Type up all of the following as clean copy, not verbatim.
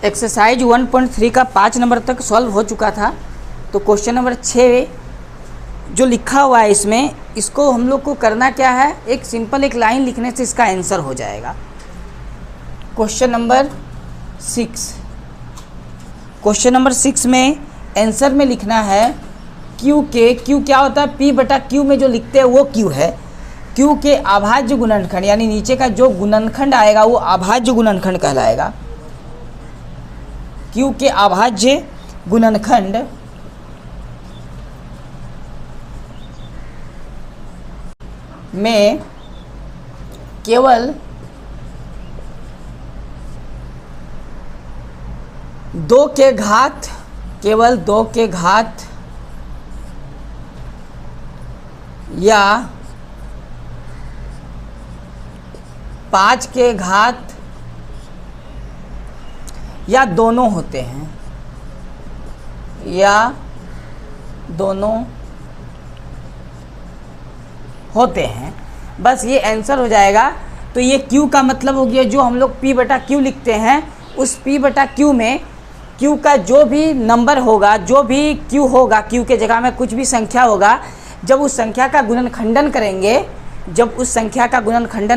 Exercise 1.3 का 5 number तक solve हो चुका था। तो क्वेश्चन नंबर 6 जो लिखा हुआ है इसमें, इसको हम लोग को करना क्या है, एक सिंपल एक लाइन लिखने से इसका आंसर हो जाएगा। क्वेश्चन नंबर 6 में आंसर में लिखना है क्यू के, क्यू क्या होता है, पी बटा क्यू में जो लिखते हैं वो क्यू है। क्यू के अभाज्य गुणनखंड यानी नीचे का जो गुणनखंड आएगा वो अभाज्य गुणनखंड कहलाएगा। क्यू के अभाज्य गुणनखंड में केवल दो के घात या 5 के घात या दोनों होते हैं, बस ये आंसर हो जाएगा। तो ये Q का मतलब हो गया जो हम लोग P बटा Q लिखते हैं, उस P बटा Q में Q का जो भी नंबर होगा, जो भी Q होगा, Q के जगह में कुछ भी संख्या होगा, जब उस संख्या का गुणनखंडन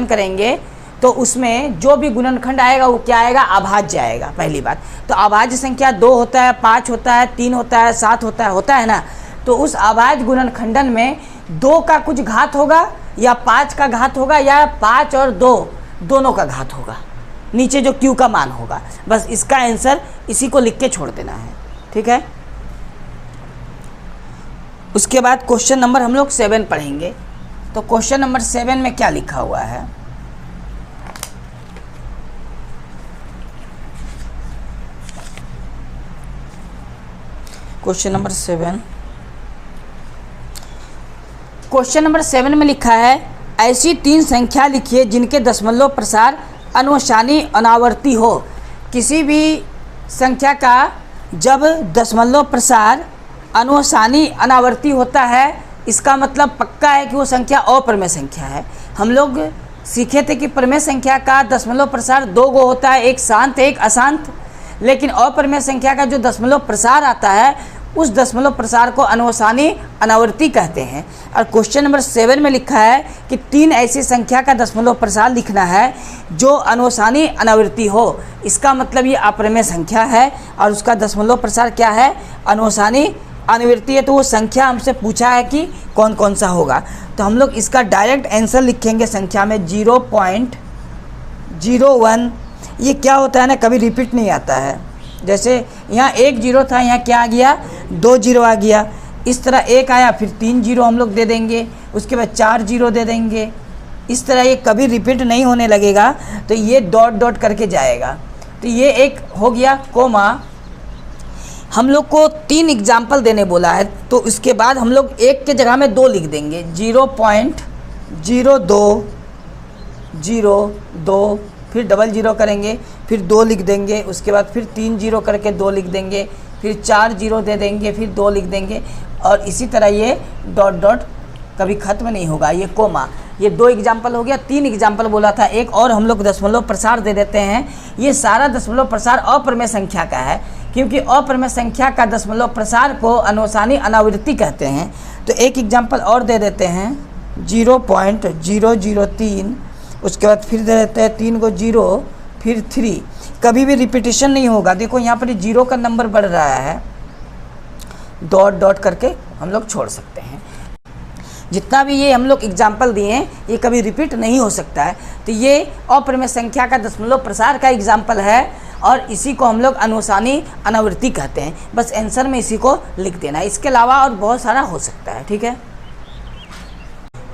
करेंगे तो उसमें जो भी गुणनखंड आएगा वो क्या आएगा, अभाज्य आएगा। पहली बात तो अभाज्य संख्या 2 होता है, 5 होता है, 3 होता है, 7 होता है ना। तो उस अभाज्य गुणनखंडन में 2 का कुछ घात होगा या 5 का घात होगा या 5 और 2 दोनों का घात होगा, नीचे जो Q का मान होगा। बस इसका आंसर इसी को लिख के छोड़ देना है, ठीक है। उसके बाद क्वेश्चन नंबर हम लोग 7 पढ़ेंगे। तो क्वेश्चन नंबर 7 में क्या लिखा हुआ है, क्वेश्चन नंबर 7 में लिखा है ऐसी 3 संख्या लिखिए जिनके दशमलव प्रसार अनुसानी अनावर्ती हो। किसी भी संख्या का जब दशमलव प्रसार अनुसानी अनावर्ती होता है, इसका मतलब पक्का है कि वो संख्या अप्रमेय संख्या है। हम लोग सीखे थे कि प्रमेय संख्या का दशमलव प्रसार 2 गो होता है, एक शांत एक अशांत, लेकिन अप्रमेय संख्या का जो दशमलव प्रसार आता है उस दशमलव प्रसार को अनुसानी अनावर्ती कहते हैं। और क्वेश्चन नंबर 7 में लिखा है कि 3 ऐसी संख्या का दशमलव प्रसार लिखना है जो अनुसानी अनावर्ती हो। इसका मतलब ये अप्रमेय संख्या है और उसका दशमलव प्रसार क्या है, अनुसानी अनावर्ती है। तो वो संख्या हमसे पूछा है कि कौन कौन सा होगा। तो हम लोग इसका डायरेक्ट आंसर लिखेंगे संख्या में 0.01। ये क्या होता है ना, कभी रिपीट नहीं आता है। जैसे यहाँ 1 0 था, यहाँ क्या आ गया, 2 0 आ गया। इस तरह 1 आया, फिर 3 0 हम लोग दे देंगे, उसके बाद 4 0 दे देंगे। इस तरह ये कभी रिपीट नहीं होने लगेगा। तो ये डॉट डॉट करके जाएगा। तो ये एक हो गया कोमा। हम लोग को 3 एग्जाम्पल देने बोला है, तो उसके बाद हम लोग 1 के जगह में 2 लिख देंगे। 0.0202, फिर 00 करेंगे, फिर 2 लिख देंगे, उसके बाद फिर 3 0 करके 2 लिख देंगे, फिर 4 0 दे देंगे, फिर 2 लिख देंगे। और इसी तरह ये डॉट डॉट कभी ख़त्म नहीं होगा, ये कोमा। ये 2 एग्जाम्पल हो गया, 3 एग्जाम्पल बोला था। एक और हम लोग दशमलव प्रसार दे देते हैं। ये सारा दशमलव प्रसार अप्रमेय संख्या का है, क्योंकि अप्रमेय संख्या का दशमलव प्रसार को अनुसानी अनावृत्ति कहते हैं। तो एक एग्जाम्पल और दे देते हैं 0.003, उसके बाद फिर दे देते हैं 3 को 0, फिर 3। कभी भी रिपीटिशन नहीं होगा। देखो यहाँ पर 0 का नंबर बढ़ रहा है, डॉट डॉट करके हम लोग छोड़ सकते हैं। जितना भी ये हम लोग एग्जाम्पल दिए हैं ये कभी रिपीट नहीं हो सकता है। तो ये अप्रमेय संख्या का दशमलव प्रसार का एग्जाम्पल है और इसी को हम लोग अनुसानी अनावृत्ति कहते हैं। बस आंसर में इसी को लिख देना है, इसके अलावा और बहुत सारा हो सकता है, ठीक है।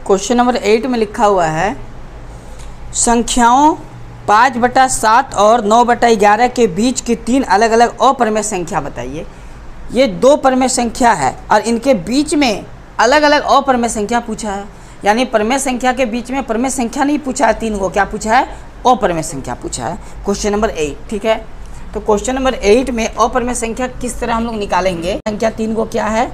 क्वेश्चन नंबर 8 में लिखा हुआ है संख्याओं 5/7 और 9/11 के बीच की 3 अलग अलग अप्रमेय संख्या बताइए। ये 2 प्रमेय संख्या है और इनके बीच में अलग अलग अप्रमेय संख्या पूछा है। यानी प्रमेय संख्या के बीच में प्रमेय संख्या नहीं पूछा है 3 को, क्या पूछा है, अप्रमेय संख्या पूछा है। क्वेश्चन नंबर 8, ठीक है। तो क्वेश्चन नंबर 8 में अप्रमेय संख्या किस तरह हम लोग निकालेंगे। संख्या 3 को क्या है,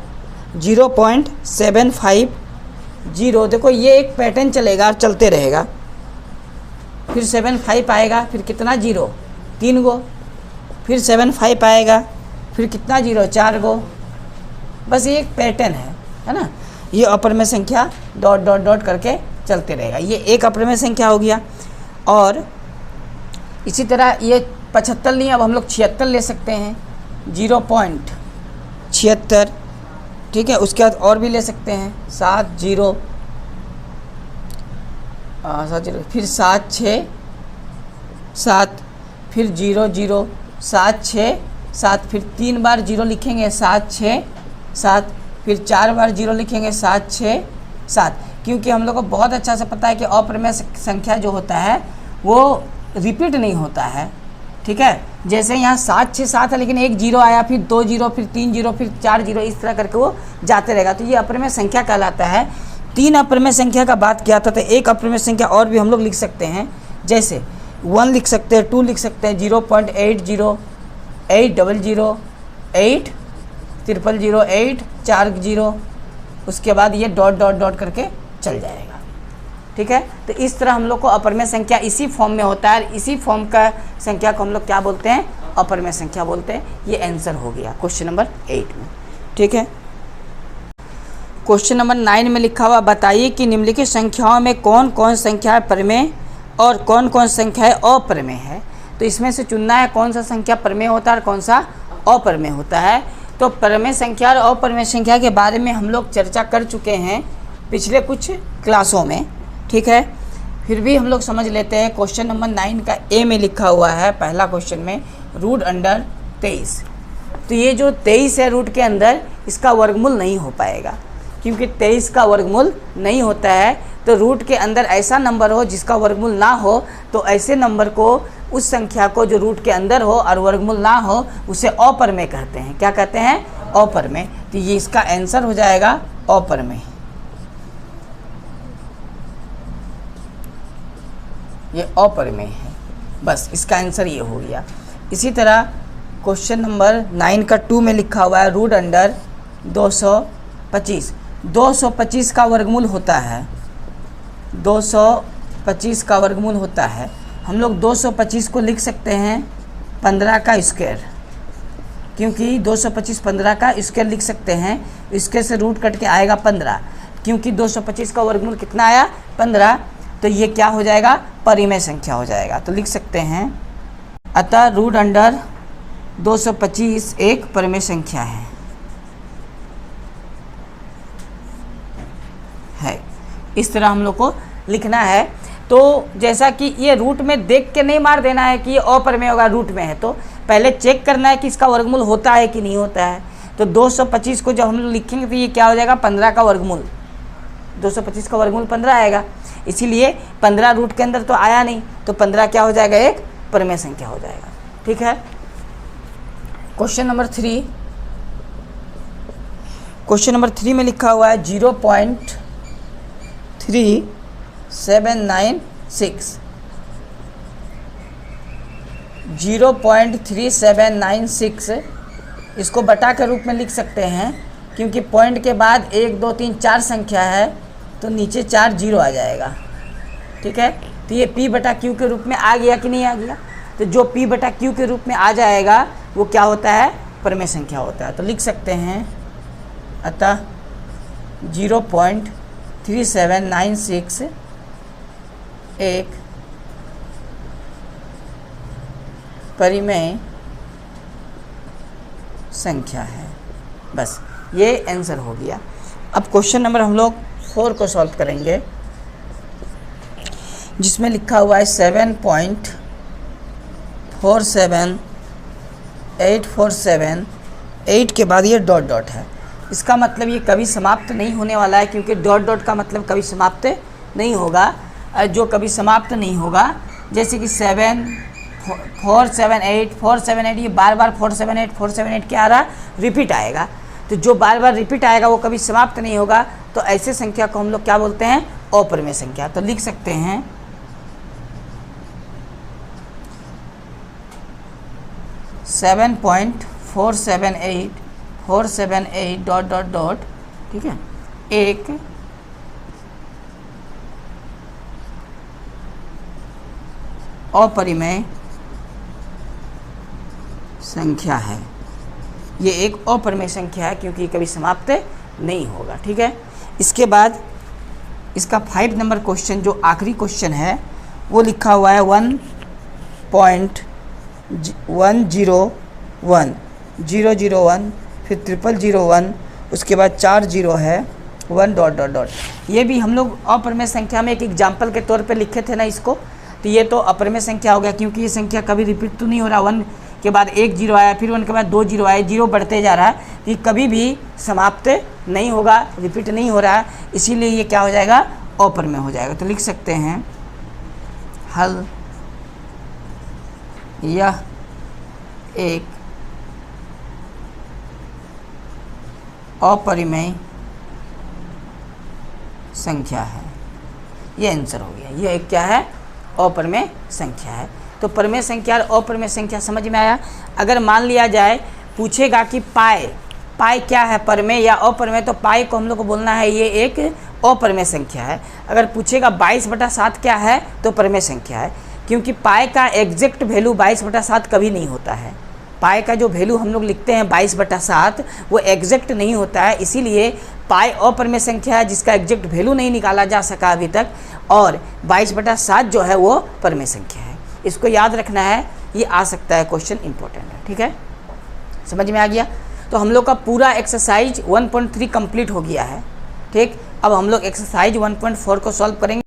0.750। देखो ये एक पैटर्न चलेगा और चलते रहेगा, फिर 75 आएगा, फिर कितना 0, 3 गो, फिर 7 5 आएगा, फिर कितना जीरो, 4 गो। बस ये एक पैटर्न है ना। ये अपरिमेय संख्या डॉट डॉट डॉट करके चलते रहेगा। ये एक अपरिमेय संख्या हो गया। और इसी तरह ये 75 नहीं, अब हम लोग 76 ले सकते हैं, 0.76, ठीक है। उसके बाद और भी ले सकते हैं, 7 0 फिर 7 6 7, फिर 0 0 7 6 7, फिर 3 बार 0 लिखेंगे, 7 6 7, फिर 4 बार 0 लिखेंगे, 7 6 7। क्योंकि हम लोग को बहुत अच्छा से पता है कि अपरिमेय संख्या जो होता है वो रिपीट नहीं होता है, ठीक है। जैसे यहाँ 7 6 7 है, लेकिन एक 0 आया, फिर 2 0, फिर 3 0, फिर 4 0, इस तरह करके वो जाते रहेगा। तो ये अपरिमेय संख्या कहलाता है। 3 अपरिमेय संख्या का बात किया था, तो एक अपरिमेय संख्या और भी हम लोग लिख सकते हैं, जैसे 1 लिख सकते हैं, 2 लिख सकते हैं, 0.80 8 00 8 000 8 4 0, उसके बाद ये डॉट डॉट डॉट करके चल जाएगा, ठीक है। तो इस तरह हम लोग को अपरिमेय संख्या इसी फॉर्म में होता है। इसी फॉर्म का संख्या को हम लोग क्या बोलते हैं, अपरिमेय संख्या बोलते हैं। ये आंसर हो गया क्वेश्चन नंबर 8 में, ठीक है। क्वेश्चन नंबर 9 में लिखा हुआ, बताइए कि निम्नलिखित संख्याओं में कौन कौन संख्या परिमेय और कौन कौन संख्या अपरिमेय है। तो इसमें से चुनना है कौन सा संख्या परिमेय होता है और कौन सा अपरिमेय होता है। तो परिमेय संख्या और अपरिमेय संख्या के बारे में हम लोग चर्चा कर चुके हैं पिछले कुछ क्लासों में, ठीक है। फिर भी हम लोग समझ लेते हैं। क्वेश्चन नंबर 9 का ए में लिखा हुआ है, पहला क्वेश्चन में, √23। तो ये जो 23 है रूट के अंदर, इसका वर्गमूल नहीं हो पाएगा, क्योंकि 23 का वर्गमूल नहीं होता है। तो रूट के अंदर ऐसा नंबर हो जिसका वर्गमूल ना हो, तो ऐसे नंबर को, उस संख्या को जो रूट के अंदर हो और वर्गमूल ना हो, उसे अपरिमेय कहते हैं। क्या कहते हैं, अपरिमेय। तो ये इसका आंसर हो जाएगा अपरिमेय। ये अपरिमेय है, बस इसका आंसर ये हो गया। इसी तरह क्वेश्चन नंबर 9 का 2 में लिखा हुआ है, √225। 225 का वर्गमूल होता है, 225 का वर्गमूल होता है। हम लोग 225 को लिख सकते हैं 15 का स्क्वायर, क्योंकि 225 15 का स्क्वायर लिख सकते हैं। स्क्वायर से रूट कट के आएगा 15, क्योंकि 225 का वर्गमूल कितना आया, 15। तो ये क्या हो जाएगा, परिमेय संख्या हो जाएगा। तो लिख सकते हैं, अतः √225 एक परिमेय संख्या है। इस तरह हम लोग को लिखना है। तो जैसा कि ये रूट में देख के नहीं मार देना है कि ये अपरिमेय होगा, रूट में है तो पहले चेक करना है कि इसका वर्गमूल होता है कि नहीं होता है। तो 225 को जब हम लोग लिखेंगे तो ये क्या हो जाएगा, 15 का वर्गमूल। 225 का वर्गमूल 15 आएगा, इसीलिए 15 रूट के अंदर तो आया नहीं, तो 15 क्या हो जाएगा, एक परिमेय संख्या हो जाएगा, ठीक है। क्वेश्चन नंबर 3, क्वेश्चन नंबर 3 में लिखा हुआ है 0.3796, 0.3796 इसको बटा के रूप में लिख सकते हैं, क्योंकि पॉइंट के बाद 1 2 3 4 संख्या है, तो नीचे 4 0 आ जाएगा, ठीक है। तो ये P बटा Q के रूप में आ गया कि नहीं आ गया। तो जो P बटा Q के रूप में आ जाएगा वो क्या होता है, परिमेय संख्या होता है। तो लिख सकते हैं, अतः 0.3796 एक परिमेय संख्या है। बस ये आंसर हो गया। अब क्वेश्चन नंबर हम लोग 4 को सॉल्व करेंगे, जिसमें लिखा हुआ है 7.47847, 8 के बाद ये डॉट डॉट है। इसका मतलब ये कभी समाप्त नहीं होने वाला है, क्योंकि डॉट डॉट का मतलब कभी समाप्त नहीं होगा। जो कभी समाप्त नहीं होगा, जैसे कि 7 478 478, ये बार बार 478 478 क्या आ रहा, रिपीट आएगा। तो जो बार बार रिपीट आएगा वो कभी समाप्त नहीं होगा। तो ऐसे संख्या को हम लोग क्या बोलते हैं, अपरिमेय संख्या। तो लिख सकते हैं 7.478 डॉट डॉट डॉट, ठीक है, एक अपरिमेय संख्या है। ये एक अपरिमेय संख्या है क्योंकि कभी समाप्त नहीं होगा। ठीक है, इसके बाद इसका 5 नंबर क्वेश्चन जो आखिरी क्वेश्चन है वो लिखा हुआ है 1.101 001 फिर 0001 उसके बाद 4 जीरो है 1 डॉट डॉट डॉट। ये भी हम लोग अपरिमेय संख्या में एक एग्जाम्पल के तौर पे लिखे थे ना इसको, तो ये तो अपरिमेय संख्या हो गया क्योंकि ये संख्या कभी रिपीट तो नहीं हो रहा। 1 के बाद 1 जीरो आया, फिर 1 के बाद 2 जीरो आए, जीरो बढ़ते जा रहा है, तो ये कभी भी समाप्त नहीं होगा, रिपीट नहीं हो रहा है, इसीलिए ये क्या हो जाएगा, अपरिमेय हो जाएगा। तो लिख सकते हैं हल यह एक अपरिमेय संख्या है। ये आंसर हो गया, ये एक क्या है, अपरिमेय संख्या है। तो परिमेय संख्या और अपरिमेय संख्या समझ में आया। अगर मान लिया जाए पूछेगा कि पाई क्या है, परिमेय या अपरिमेय, तो पाई को हम लोग को बोलना है ये एक अपरिमेय संख्या है। अगर पूछेगा 22/7 क्या है, तो परिमेय संख्या है, क्योंकि पाई का एग्जैक्ट वैल्यू 22/7 कभी नहीं होता है। पाई का जो वैल्यू हम लोग लिखते हैं 22/7 वो एग्जैक्ट नहीं होता है, इसीलिए पाई अपरिमेय संख्या है जिसका एग्जैक्ट वैल्यू नहीं निकाला जा सका अभी तक, और 22/7 जो है वो परिमेय संख्या है। इसको याद रखना है, ये आ सकता है क्वेश्चन, इंपॉर्टेंट है। ठीक है, समझ में आ गया। तो हम लोग का पूरा एक्सरसाइज 1.3 कंप्लीट हो गया है। ठीक, अब हम लोग एक्सरसाइज 1.4 को सॉल्व करेंगे।